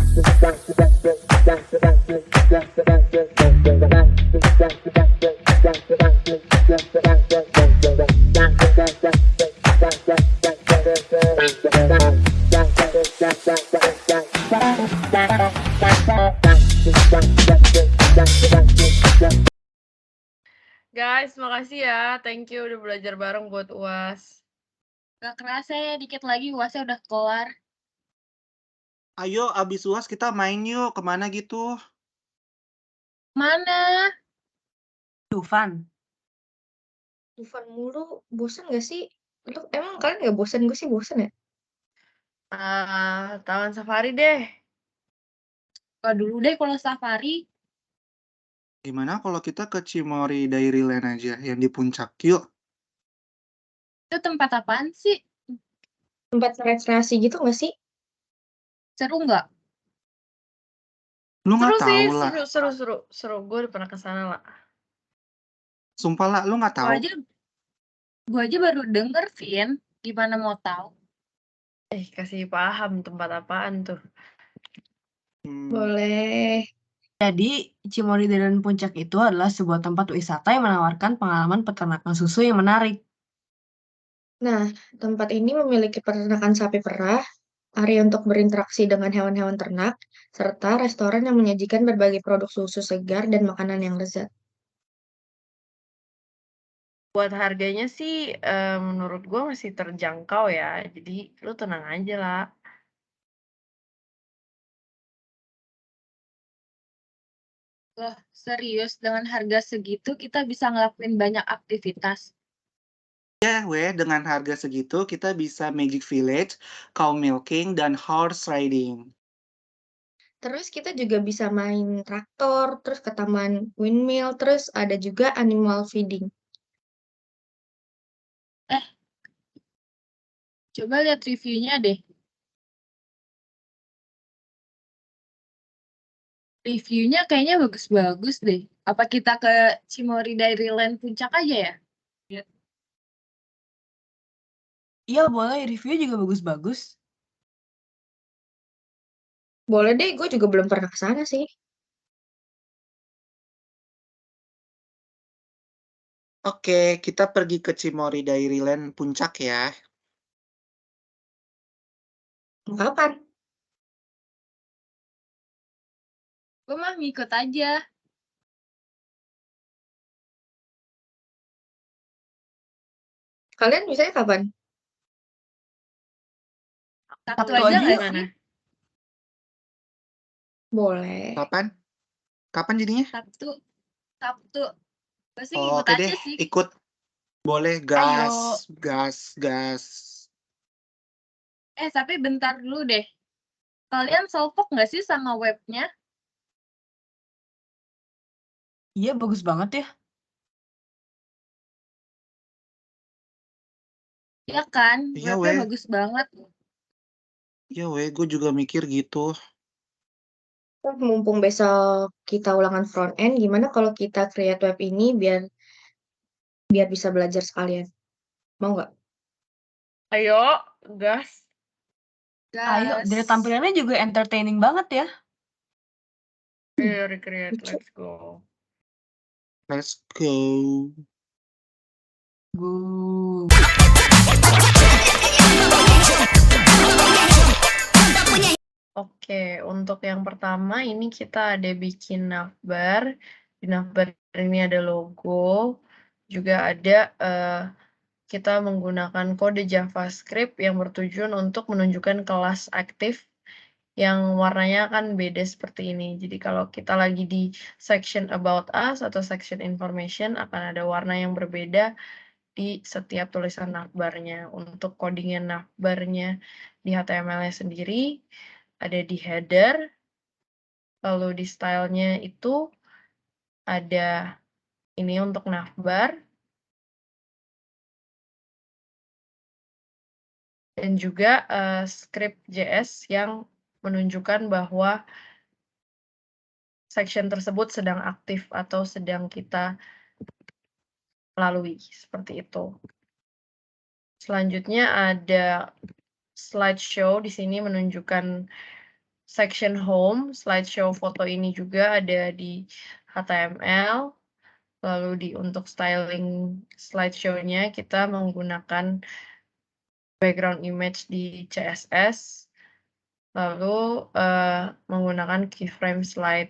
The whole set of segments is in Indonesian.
Guys, makasih ya. Thank you udah belajar bareng buat UAS. Gak kerasa ya, dikit lagi UASnya udah kelar. Ayo, abis UAS kita main yuk. Kemana gitu? Mana? Dufan. Dufan mulu, bosan gak sih? Emang kalian gak bosan? Gue sih bosan ya. Taman safari deh. Gak dulu deh kalau safari. Gimana kalau kita ke Cimory Dairyland aja, yang di puncak? Yuk. Itu tempat apaan sih? Tempat rekreasi gitu gak sih? Seru nggak? Lu Seru nggak sih, tahu lah. seru. Gue udah pernah kesana lah. Sumpah lah, lu nggak tahu. Gue aja baru denger, Vin. Gimana mau tahu? Kasih paham tempat apaan tuh. Boleh. Jadi, Cimory Dairyland Puncak itu adalah sebuah tempat wisata yang menawarkan pengalaman peternakan susu yang menarik. Nah, tempat ini memiliki peternakan sapi perah, area untuk berinteraksi dengan hewan-hewan ternak, serta restoran yang menyajikan berbagai produk susu segar dan makanan yang lezat. Buat harganya sih menurut gue masih terjangkau ya. Jadi lu tenang aja lah. Loh, serius, dengan harga segitu kita bisa ngelakuin banyak aktivitas. Ya, dengan harga segitu kita bisa Magic Village, cow milking, dan horse riding. Terus kita juga bisa main traktor, terus ke taman windmill, terus ada juga animal feeding. Coba lihat reviewnya deh. Reviewnya kayaknya bagus-bagus deh. Apa kita ke Cimory Dairyland Puncak aja ya? Iya, boleh. Review juga bagus-bagus. Boleh deh, gue juga belum pernah ke sana sih. Oke, kita pergi ke Cimory Dairyland Puncak ya. Kapan? Gue mah ngikut aja. Kalian misalnya kapan? Sabtu Sabtu aja aja nggak yuk. sih? Boleh. Kapan? Kapan jadinya? Sabtu. Gue sih Oh, ngikut oke aja deh, sih. ikut. Boleh, Ayo. gas. Tapi bentar dulu deh. Kalian salfok nggak sih sama webnya? Iya, bagus banget ya. Iya kan? Iya, Webnya bagus banget. Iya, gue juga mikir gitu. Mumpung besok kita ulangan front end, gimana kalau kita create web ini biar bisa belajar sekalian? Mau nggak? Ayo, gas. Ayo, dari tampilannya juga entertaining banget ya. Ayo, recreate. Let's go. Let's go. Oke, untuk yang pertama ini kita ada bikin navbar. Di navbar ini ada logo, juga ada kita menggunakan kode JavaScript yang bertujuan untuk menunjukkan kelas aktif yang warnanya kan beda seperti ini. Jadi kalau kita lagi di section about us atau section information akan ada warna yang berbeda di setiap tulisan navbarnya. Untuk codingan navbarnya di HTML-nya sendiri ada di header, lalu di stylenya itu ada ini untuk navbar, dan juga script.js yang menunjukkan bahwa section tersebut sedang aktif atau sedang kita lalui, seperti itu. Selanjutnya ada slideshow, di sini menunjukkan section home, slideshow foto ini juga ada di HTML. Lalu untuk styling slideshow-nya kita menggunakan background image di CSS. Lalu menggunakan keyframe slide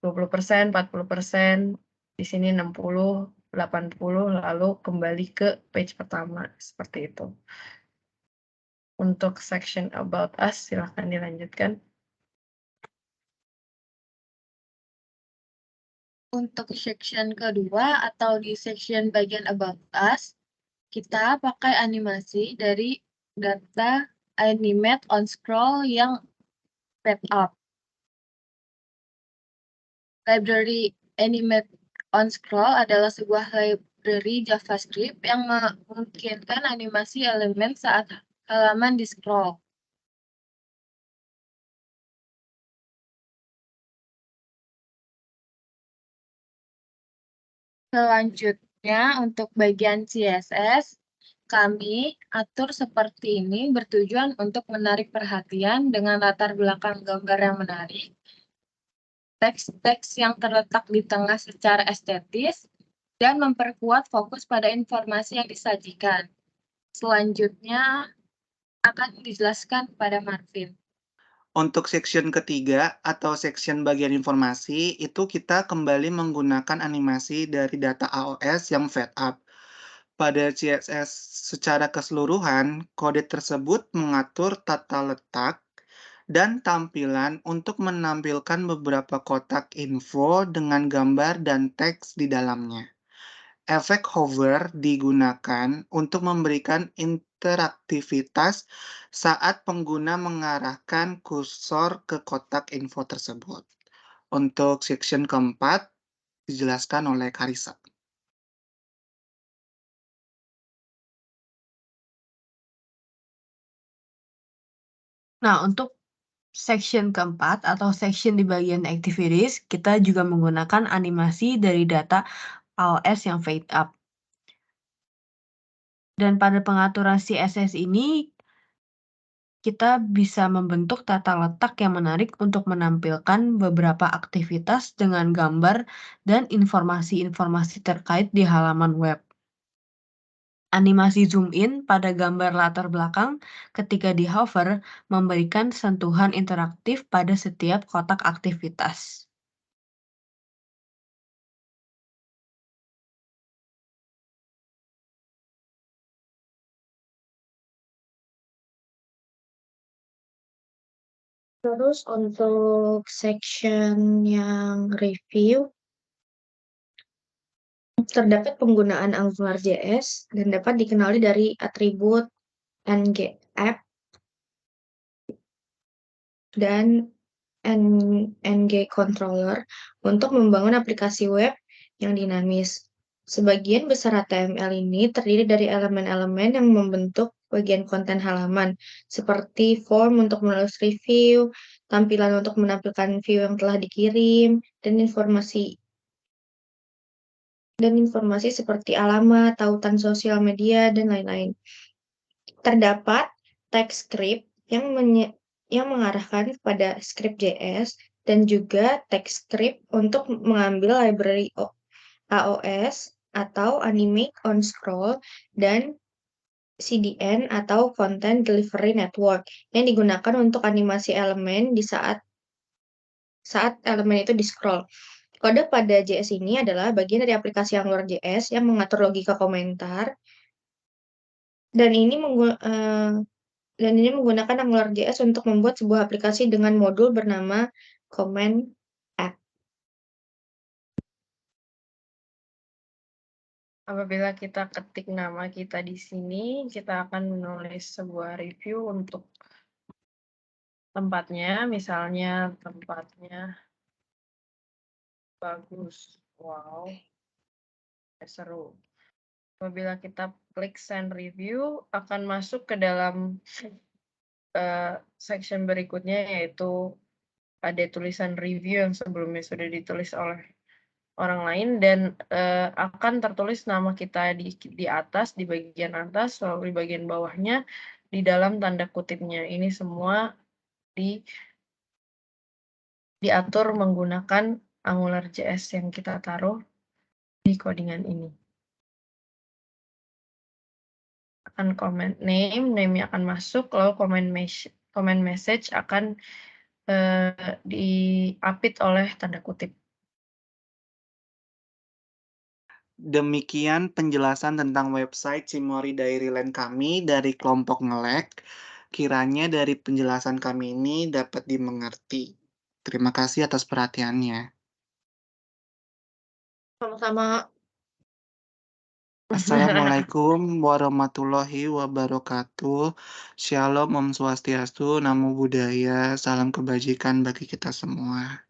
20%, 40%, di sini 60, 80, lalu kembali ke page pertama, seperti itu. Untuk section about us, silahkan dilanjutkan. Untuk section kedua atau di section bagian about us, kita pakai animasi dari data animate on scroll yang wrap up. Library animate on scroll adalah sebuah library JavaScript yang memungkinkan animasi elemen saat halaman di scroll. Selanjutnya, untuk bagian CSS, kami atur seperti ini bertujuan untuk menarik perhatian dengan latar belakang gambar yang menarik, teks-teks yang terletak di tengah secara estetis, dan memperkuat fokus pada informasi yang disajikan. Selanjutnya akan dijelaskan pada Marvin. Untuk section ketiga atau section bagian informasi, itu kita kembali menggunakan animasi dari data AOS yang fed up. Pada CSS secara keseluruhan, kode tersebut mengatur tata letak dan tampilan untuk menampilkan beberapa kotak info dengan gambar dan teks di dalamnya. Efek hover digunakan untuk memberikan interaktivitas saat pengguna mengarahkan kursor ke kotak info tersebut. Untuk section keempat, dijelaskan oleh Karissa. Nah, untuk section keempat atau section di bagian activities, kita juga menggunakan animasi dari data AOS yang fade up. Dan pada pengaturan CSS ini, kita bisa membentuk tata letak yang menarik untuk menampilkan beberapa aktivitas dengan gambar dan informasi-informasi terkait di halaman web. Animasi zoom in pada gambar latar belakang ketika di hover memberikan sentuhan interaktif pada setiap kotak aktivitas. Terus untuk section yang review, terdapat penggunaan AngularJS dan dapat dikenali dari atribut ng-app dan ng-controller untuk membangun aplikasi web yang dinamis. Sebagian besar HTML ini terdiri dari elemen-elemen yang membentuk bagian konten halaman, seperti form untuk menulis review, tampilan untuk menampilkan view yang telah dikirim, dan informasi seperti alamat, tautan sosial media, dan lain-lain. Terdapat teks script yang mengarahkan kepada script.js dan juga teks script untuk mengambil library AOS atau Animate on Scroll dan CDN atau Content Delivery Network yang digunakan untuk animasi elemen di saat elemen itu di-scroll. Kode pada JS ini adalah bagian dari aplikasi AngularJS yang mengatur logika komentar dan ini menggunakan AngularJS untuk membuat sebuah aplikasi dengan modul bernama Comment App. Apabila kita ketik nama kita di sini, kita akan menulis sebuah review untuk tempatnya, misalnya tempatnya bagus, wow, seru. Apabila kita klik send review, akan masuk ke dalam section berikutnya, yaitu ada tulisan review yang sebelumnya sudah ditulis oleh orang lain dan akan tertulis nama kita di atas, di bagian atas, lalu di bagian bawahnya, di dalam tanda kutipnya. Ini semua di diatur menggunakan AngularJS yang kita taruh di codingan ini. Akan comment name-nya akan masuk, lalu comment message akan diapit oleh tanda kutip. Demikian penjelasan tentang website Cimory Dairyland kami dari kelompok Ngelek. Kiranya dari penjelasan kami ini dapat dimengerti. Terima kasih atas perhatiannya. Sama-sama. Assalamualaikum warahmatullahi wabarakatuh. Shalom, Om Swastiastu, Namo Buddhaya, salam kebajikan bagi kita semua.